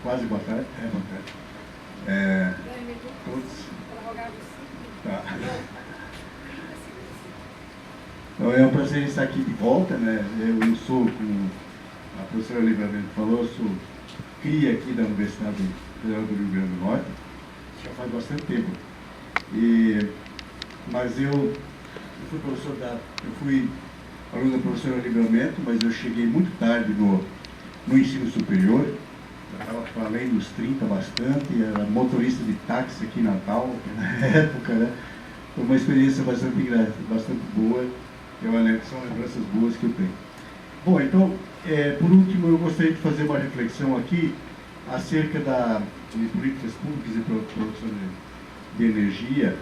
Quase boa tarde. Boa tarde. Todos. Tá. Então, é um prazer estar aqui de volta, né? Eu sou, como a professora Livramento falou, eu sou cria aqui da Universidade Federal do Rio Grande do Norte, já faz bastante tempo. Mas eu fui professor eu fui aluno da professora Livramento, mas eu cheguei muito tarde no ensino superior. Eu estava para além dos 30 bastante, era motorista de táxi aqui em Natal, na época, né? Foi uma experiência bastante boa, são lembranças boas que eu tenho. Bom, então, por último, eu gostaria de fazer uma reflexão aqui acerca de políticas públicas e produção de energia,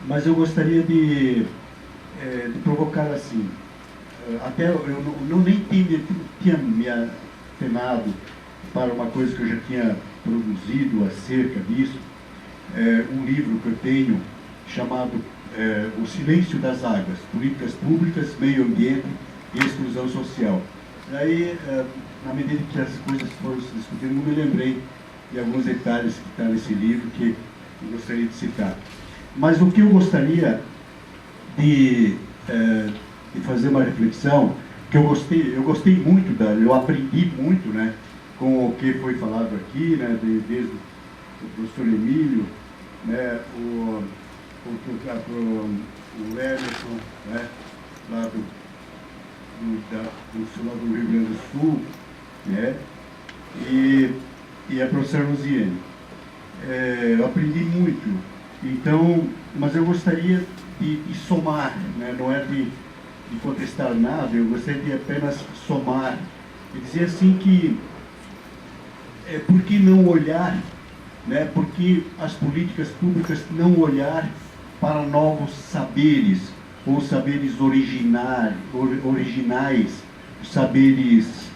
mas eu gostaria de provocar assim, até eu nem tinha me atenado para uma coisa que eu já tinha produzido acerca disso, um livro que eu tenho chamado O Silêncio das Águas, Políticas Públicas, Meio Ambiente e Exclusão Social. Daí, na medida que as coisas foram se discutindo, eu me lembrei de alguns detalhes que estão nesse livro que eu gostaria de citar. Mas o que eu gostaria de fazer uma reflexão, que eu gostei muito, eu aprendi muito, né, com o que foi falado aqui, né, desde o professor Emílio, né, o Emerson, né, lá do Rio Grande do Sul, né, e a professora Luziane. Eu aprendi muito, então, mas eu gostaria de somar, né, não é de contestar nada, eu gostaria de apenas somar e dizer assim que por que não olhar, né, por que as políticas públicas não olhar para novos saberes, ou saberes originais, saberes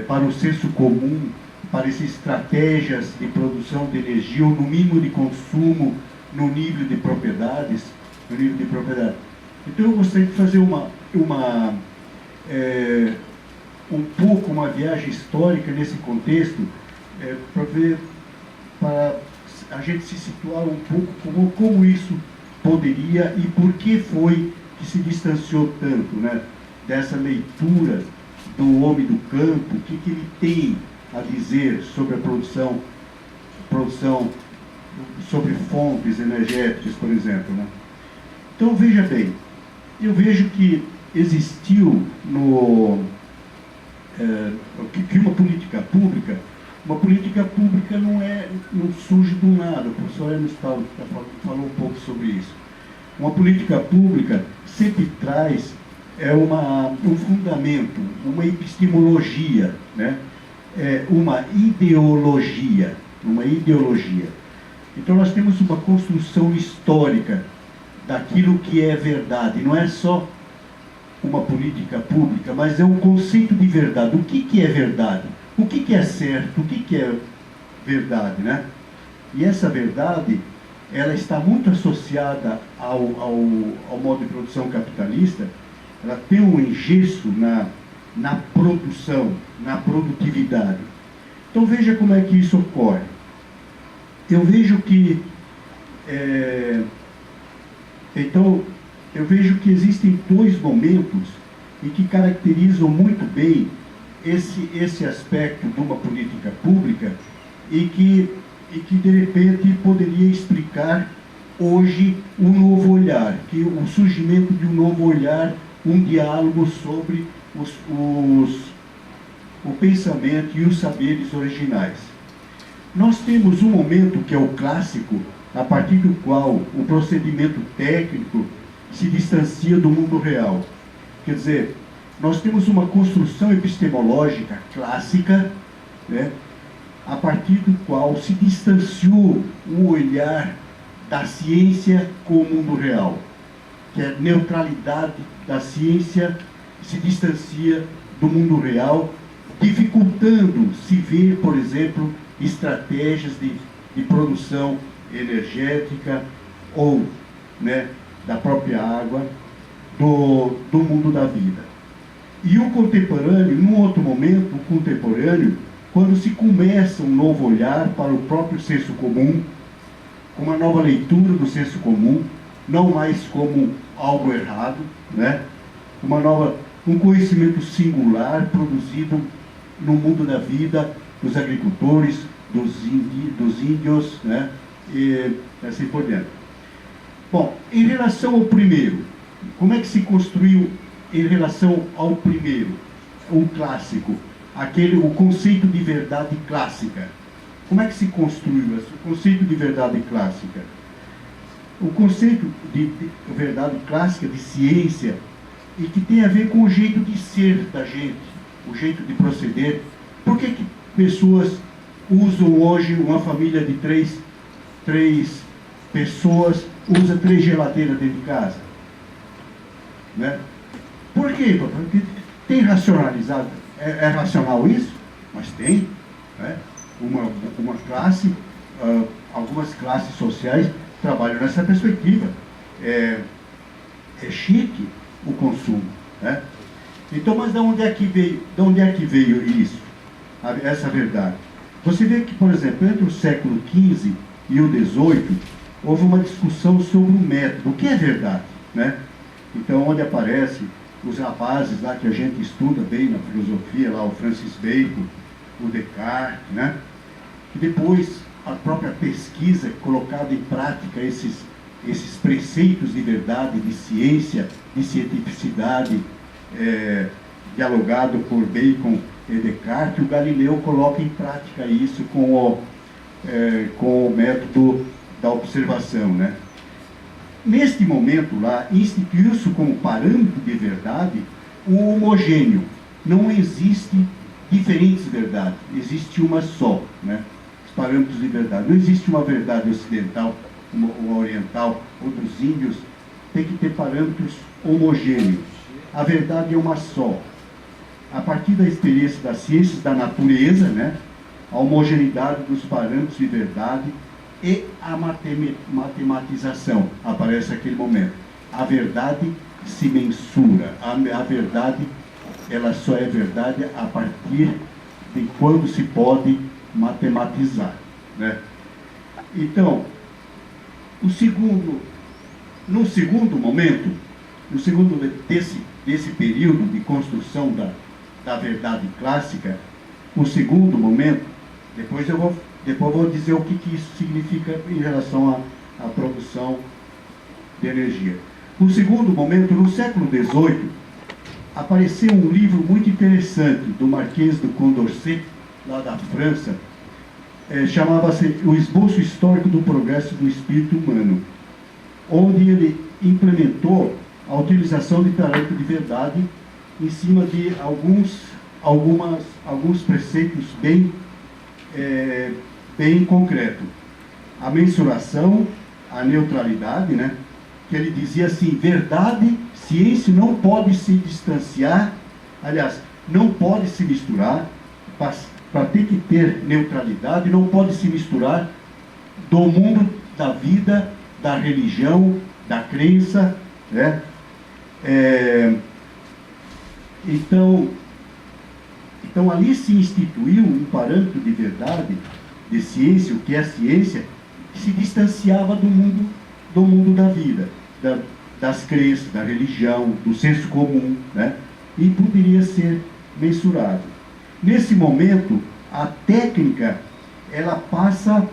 para o senso comum, para essas estratégias de produção de energia, ou no mínimo de consumo, no nível de propriedades, Então eu gostaria de fazer um pouco uma viagem histórica nesse contexto, para a gente se situar um pouco como isso poderia e por que foi que se distanciou tanto, né, dessa leitura do homem do campo, o que ele tem a dizer sobre a produção sobre fontes energéticas, por exemplo, né? Então veja bem, eu vejo que existiu que uma política pública não surge do nada. O professor Emerson falou um pouco sobre isso. Uma política pública sempre traz um fundamento, uma epistemologia, né? Uma ideologia. Então nós temos uma construção histórica daquilo que é verdade. Não é só uma política pública, mas é um conceito de verdade. O que é verdade? O que é certo? O que é verdade, né? E essa verdade, ela está muito associada ao modo de produção capitalista. Ela tem um engesso na produção, na produtividade. Então veja como é que isso ocorre. Eu vejo que existem dois momentos em que caracterizam muito bem esse aspecto de uma política pública e que de repente poderia explicar hoje um novo olhar, o surgimento de um novo olhar, um diálogo sobre o pensamento e os saberes originais. Nós temos um momento que é o clássico, a partir do qual o procedimento técnico se distancia do mundo real. Quer dizer, nós temos uma construção epistemológica clássica, né, a partir do qual se distanciou o olhar da ciência com o mundo real, que é a neutralidade da ciência se distancia do mundo real, dificultando se ver, por exemplo, estratégias de produção energética ou, né, da própria água, do mundo da vida. E o contemporâneo, num outro momento, o contemporâneo quando se começa um novo olhar para o próprio senso comum, uma nova leitura do senso comum, não mais como algo errado, né? Um conhecimento singular produzido no mundo da vida dos agricultores, dos índios, né? E assim por diante. Bom, em relação ao primeiro, como é que se construiu em relação ao primeiro, o clássico, o conceito de verdade clássica? Como é que se construiu esse conceito de verdade clássica? O conceito de verdade clássica, de ciência, e que tem a ver com o jeito de ser da gente, o jeito de proceder. Por que pessoas usam hoje, uma família de três pessoas, usa 3 geladeiras dentro de casa? Né? Por quê? Porque tem racionalizado. É racional isso? Mas tem. Né? Uma classe, algumas classes sociais trabalham nessa perspectiva. É chique o consumo. Né? Então, mas de onde é que veio isso? Essa verdade. Você vê que, por exemplo, entre o século XV e o XVIII, houve uma discussão sobre o método. O que é verdade? Né? Então, onde aparecem os rapazes lá que a gente estuda bem na filosofia, lá o Francis Bacon, o Descartes, né? E depois a própria pesquisa colocada em prática, esses preceitos de verdade, de ciência, de cientificidade, dialogado por Bacon e Descartes, o Galileu coloca em prática isso com o método da observação, né? Neste momento lá, instituiu-se como parâmetro de verdade o homogêneo. Não existe diferentes verdades, existe uma só, né? Os parâmetros de verdade. Não existe uma verdade ocidental, uma oriental, ou dos índios. Tem que ter parâmetros homogêneos. A verdade é uma só. A partir da experiência das ciências da natureza, né? A homogeneidade dos parâmetros de verdade e a matematização aparece naquele momento. A verdade se mensura. A verdade, ela só é verdade a partir de quando se pode matematizar, né? Então, no segundo momento, desse período de construção da verdade clássica, o segundo momento, depois eu vou dizer o que isso significa em relação à produção de energia. No segundo momento, no século XVIII, apareceu um livro muito interessante do Marquês de Condorcet, lá da França, chamava-se O Esboço Histórico do Progresso do Espírito Humano, onde ele implementou a utilização de parâmetro de verdade em cima de alguns preceitos bem concretos. A mensuração, a neutralidade, né? Que ele dizia assim: verdade, ciência não pode se distanciar, aliás, não pode se misturar, para ter que ter neutralidade, não pode se misturar do mundo da vida, da religião, da crença, né? Então ali se instituiu um parâmetro de verdade, de ciência, o que é ciência, que se distanciava do mundo da vida, das crenças, da religião, do senso comum, né? E poderia ser mensurado. Nesse momento, a técnica, ela passa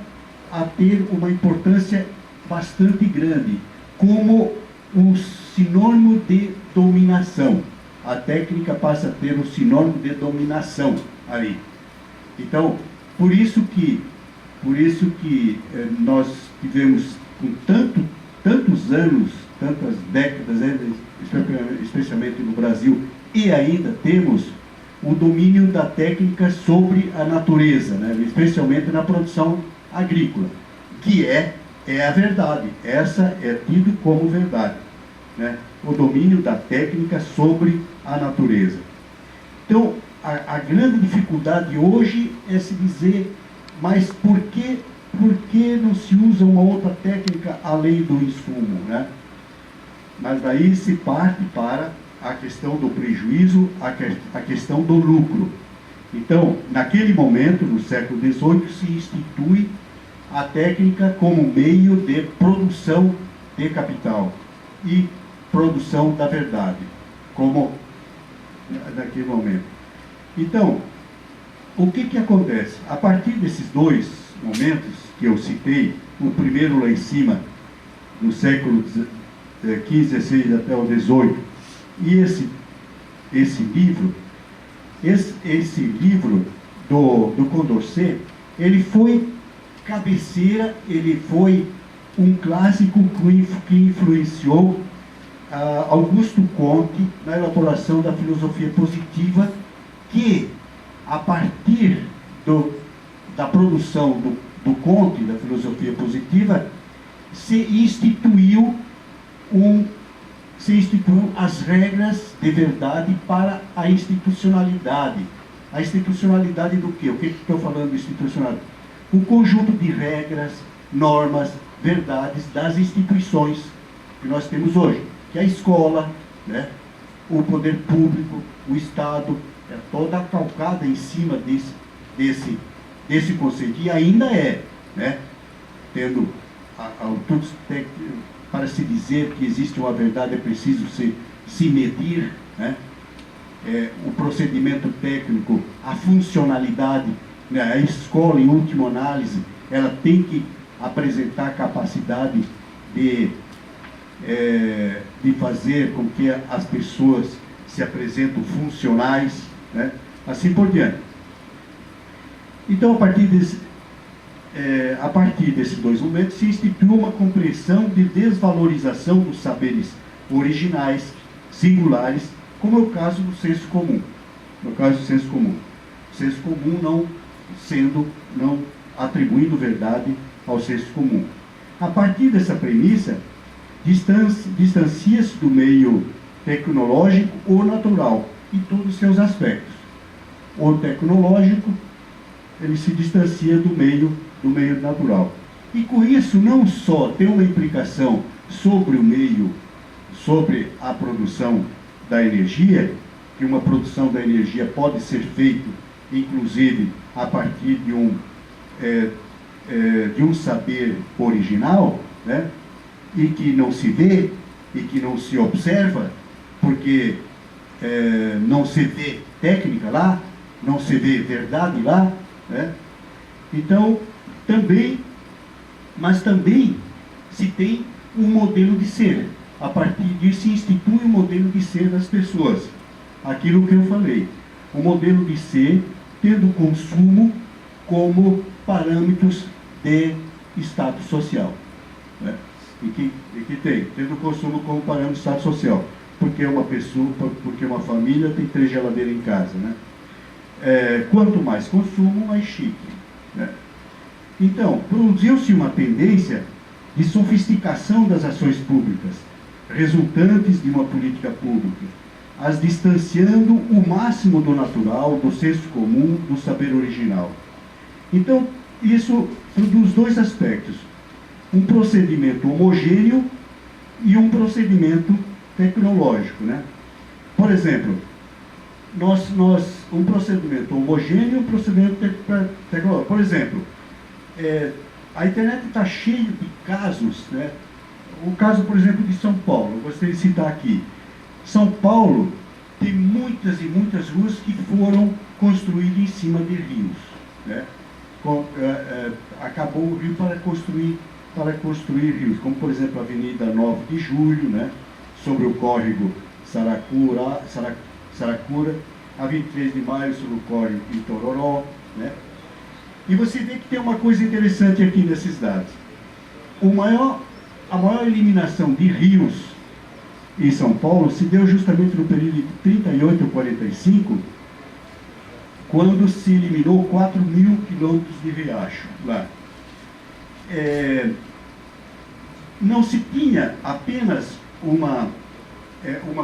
a ter uma importância bastante grande, como um sinônimo de dominação. A técnica passa a ter um sinônimo de dominação ali. Então, por isso que nós tivemos com tantos anos, tantas décadas, especialmente no Brasil, e ainda temos o domínio da técnica sobre a natureza, né? Especialmente na produção agrícola, que é a verdade. Essa é tido como verdade, né? O domínio da técnica sobre a natureza. Então, a grande dificuldade hoje é se dizer, mas por que não se usa uma outra técnica além do insumo, né? Mas daí se parte para a questão do prejuízo, a questão do lucro. Então, naquele momento, no século XVIII, se institui a técnica como meio de produção de capital e produção da verdade, como naquele momento. Então, o que acontece? A partir desses dois momentos que eu citei, o primeiro lá em cima, no século XV, XVI até o XVIII, e esse livro do Condorcet, ele foi cabeceira, ele foi um clássico que influenciou Augusto Comte na elaboração da filosofia positiva, que, a partir da produção do Comte, da filosofia positiva, se instituiu as regras de verdade para a institucionalidade. A institucionalidade do quê? O que estou falando de institucionalidade? O conjunto de regras, normas, verdades das instituições que nós temos hoje, que é a escola, né? O poder público, o Estado, é toda calcada em cima desse conceito, e ainda é, né? Tendo para se dizer que existe uma verdade é preciso se medir, né? O procedimento técnico, a funcionalidade, né? A escola, em última análise, ela tem que apresentar a capacidade de fazer com que as pessoas se apresentem funcionais, né? Assim por diante. Então, a partir desses dois momentos, se instituiu uma compreensão de desvalorização dos saberes originais, singulares, como é o caso do senso comum. No caso do senso comum. O senso comum não atribuindo verdade ao senso comum. A partir dessa premissa, distancia-se do meio tecnológico ou natural, em todos os seus aspectos. O tecnológico, ele se distancia do meio natural. E com isso, não só tem uma implicação sobre o meio, sobre a produção da energia, que uma produção da energia pode ser feita, inclusive, a partir de um saber original, né? E que não se vê, e que não se observa, porque não se vê técnica lá, não se vê verdade lá, né? Então, mas também se tem um modelo de ser. A partir disso se institui um modelo de ser das pessoas. Aquilo que eu falei. O modelo de ser tendo o consumo como parâmetros de status social, né? E que tendo o consumo como parâmetro de status social. Porque uma família tem 3 geladeiras em casa, né? Quanto mais consumo, mais chique, né? Então, produziu-se uma tendência de sofisticação das ações públicas, resultantes de uma política pública, as distanciando o máximo do natural, do senso comum, do saber original. Então, isso produz 2 aspectos: um procedimento homogêneo e um procedimento tecnológico, né? Por exemplo, um procedimento homogêneo e um procedimento tecnológico. Por exemplo, a internet está cheia de casos, né? O caso, por exemplo, de São Paulo, eu gostaria de citar aqui. São Paulo tem muitas e muitas ruas que foram construídas em cima de rios, né? Acabou o rio para construir rios, como, por exemplo, a Avenida 9 de Julho, né? Sobre o córrego Saracura, a 23 de maio sobre o córrego Itororó, né? E você vê que tem uma coisa interessante aqui nesses dados. A maior eliminação de rios em São Paulo se deu justamente no período de 38 a 45, quando se eliminou 4.000 quilômetros de riacho lá. Não se tinha apenas uma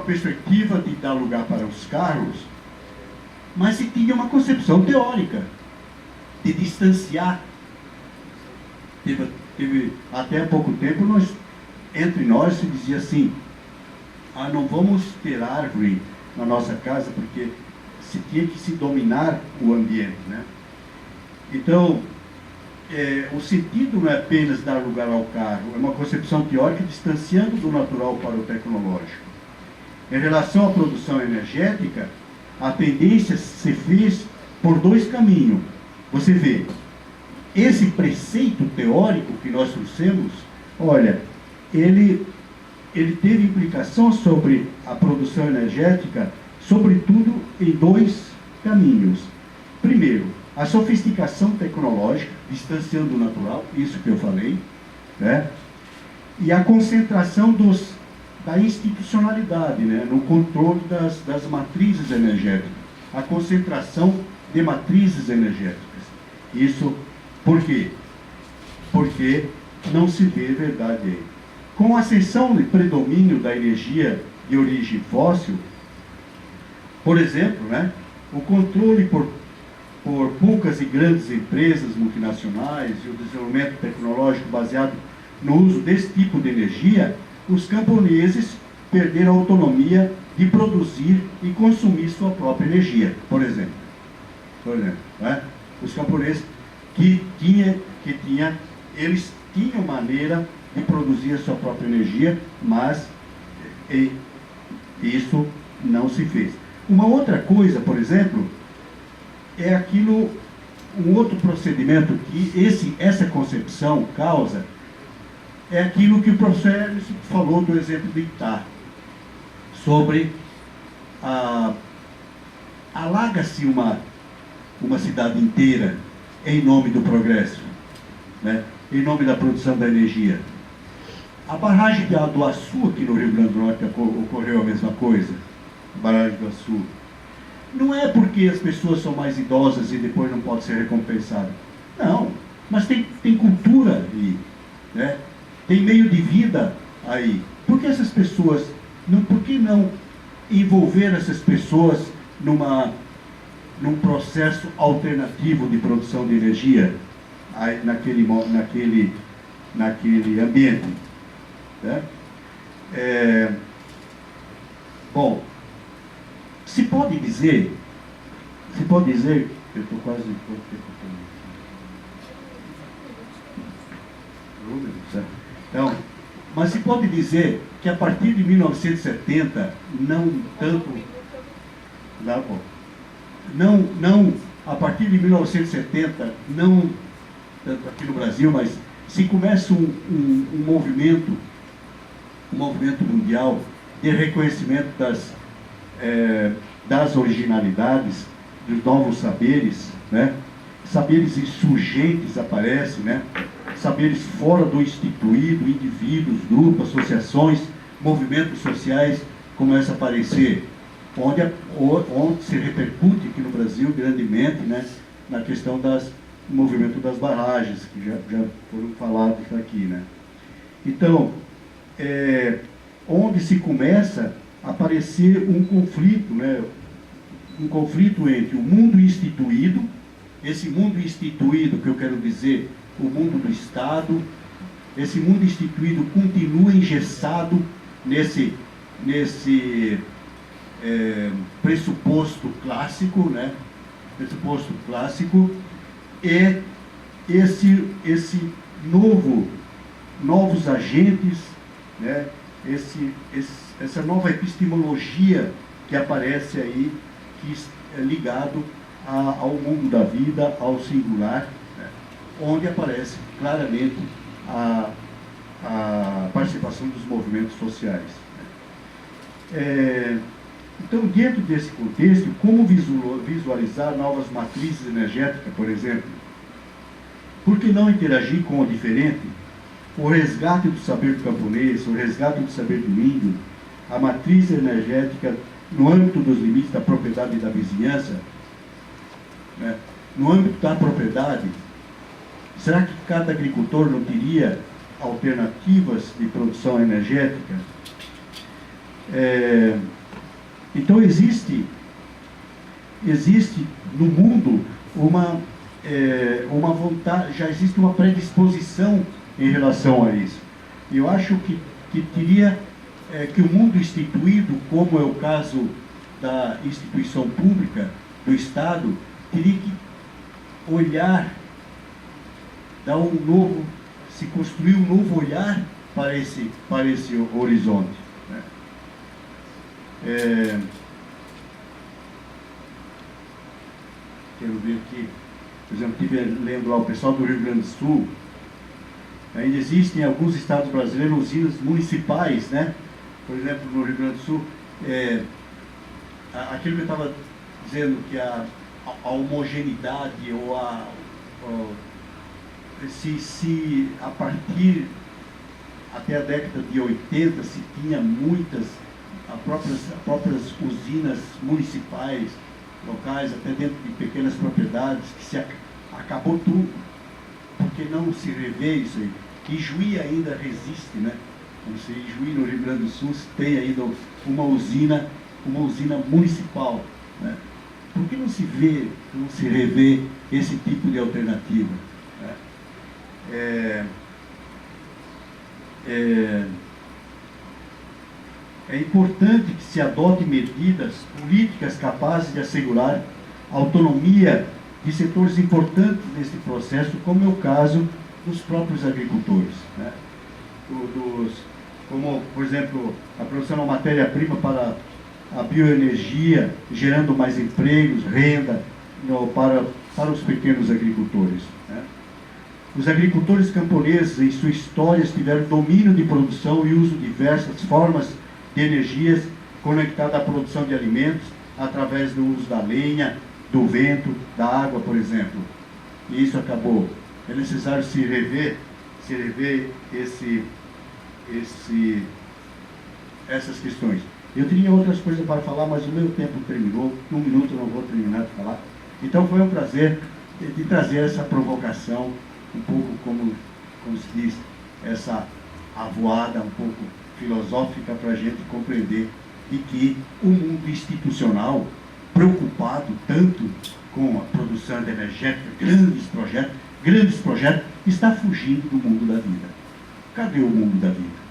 perspectiva de dar lugar para os carros, mas se tinha uma concepção teórica de distanciar. Teve até há pouco tempo, entre nós se dizia assim: não vamos ter árvore na nossa casa, porque tinha que se dominar o ambiente, né? Então, o sentido não é apenas dar lugar ao carro, é uma concepção teórica distanciando do natural para o tecnológico. Em relação à produção energética, a tendência se fez por dois caminhos. Você vê, esse preceito teórico que nós trouxemos, olha, ele teve implicação sobre a produção energética, sobretudo em dois caminhos. Primeiro, a sofisticação tecnológica, distanciando do natural, isso que eu falei, né? E a concentração da institucionalidade, né? No controle das matrizes energéticas, a concentração de matrizes energéticas. Isso por quê? Porque não se vê verdade aí. Com a ascensão de predomínio da energia de origem fóssil, por exemplo, né, o controle por poucas e grandes empresas multinacionais e o desenvolvimento tecnológico baseado no uso desse tipo de energia, os camponeses perderam a autonomia de produzir e consumir sua própria energia, por exemplo. Né? Os camponeses eles tinham maneira de produzir a sua própria energia, mas isso não se fez. Uma outra coisa, por exemplo, é um outro procedimento que essa concepção causa, é aquilo que o professor Emerson falou do exemplo do Itá, sobre alaga-se uma cidade inteira em nome do progresso, né? Em nome da produção da energia. A barragem do Açu, aqui no Rio Grande do Norte, ocorreu a mesma coisa, a barragem do Açu. Não é porque as pessoas são mais idosas e depois não pode ser recompensada. Não, mas tem cultura aí, né? Tem meio de vida aí. Por que essas pessoas, por que não envolver essas pessoas num processo alternativo de produção de energia aí, naquele ambiente? Né? Bom, se pode dizer, eu estou quase... Então, mas se pode dizer que a partir de 1970, a partir de 1970, não tanto aqui no Brasil, mas se começa um movimento mundial de reconhecimento das originalidades, dos novos saberes, né? Saberes insurgentes aparecem, né? Saberes fora do instituído, indivíduos, grupos, associações, movimentos sociais começam a aparecer, onde se repercute aqui no Brasil grandemente, né, na questão do movimento das barragens, que já foram falados aqui, né? Então, onde se começa a aparecer um conflito, né? Um conflito entre o mundo instituído, esse mundo instituído que eu quero dizer, o mundo do Estado, esse mundo instituído continua engessado nesse pressuposto clássico, né? Pressuposto clássico, e novos agentes, né? Essa nova epistemologia que aparece aí, que é ligado ao mundo da vida, ao singular, né? Onde aparece claramente a participação dos movimentos sociais. Então, dentro desse contexto, como visualizar novas matrizes energéticas, por exemplo? Por que não interagir com o diferente? O resgate do saber do camponês, o resgate do saber do índio, a matriz energética no âmbito dos limites da propriedade e da vizinhança, né? No âmbito da propriedade, será que cada agricultor não teria alternativas de produção energética? Então existe no mundo uma vontade, já existe uma predisposição em relação a isso. Eu acho que teria que o mundo instituído, como é o caso da instituição pública, do Estado teria que olhar, se construir um novo olhar para esse horizonte, né? Quero ver aqui, por exemplo, estive lendo lá o pessoal do Rio Grande do Sul. Ainda existem em alguns estados brasileiros usinas municipais, né? Por exemplo, no Rio Grande do Sul, aquilo que eu estava dizendo, que a homogeneidade se a partir até a década de 80 se tinha muitas próprias usinas municipais, locais, até dentro de pequenas propriedades, que se acabou tudo. Por que não se rever isso aí? Que Juí ainda resiste, né? Como se em Juí, no Rio Grande do Sul, se tem ainda uma usina municipal, né? Por que não se rever esse tipo de alternativa, né? É importante que se adote medidas políticas capazes de assegurar a autonomia de setores importantes nesse processo, como é o caso dos próprios agricultores, né? Como, por exemplo, a produção de matéria-prima para a bioenergia, gerando mais empregos, renda para os pequenos agricultores, né? Os agricultores camponeses, em sua história, tiveram domínio de produção e uso de diversas formas de energias conectadas à produção de alimentos, através do uso da lenha, do vento, da água, por exemplo. E isso acabou. É necessário se rever essas questões. Eu tinha outras coisas para falar, mas o meu tempo terminou. 1 minuto eu não vou terminar de falar. Então foi um prazer de trazer essa provocação, um pouco como se diz, essa avoada um pouco filosófica, para a gente compreender de que o mundo institucional, preocupado tanto com a produção de energética, grandes projetos, está fugindo do mundo da vida. Cadê o mundo da vida?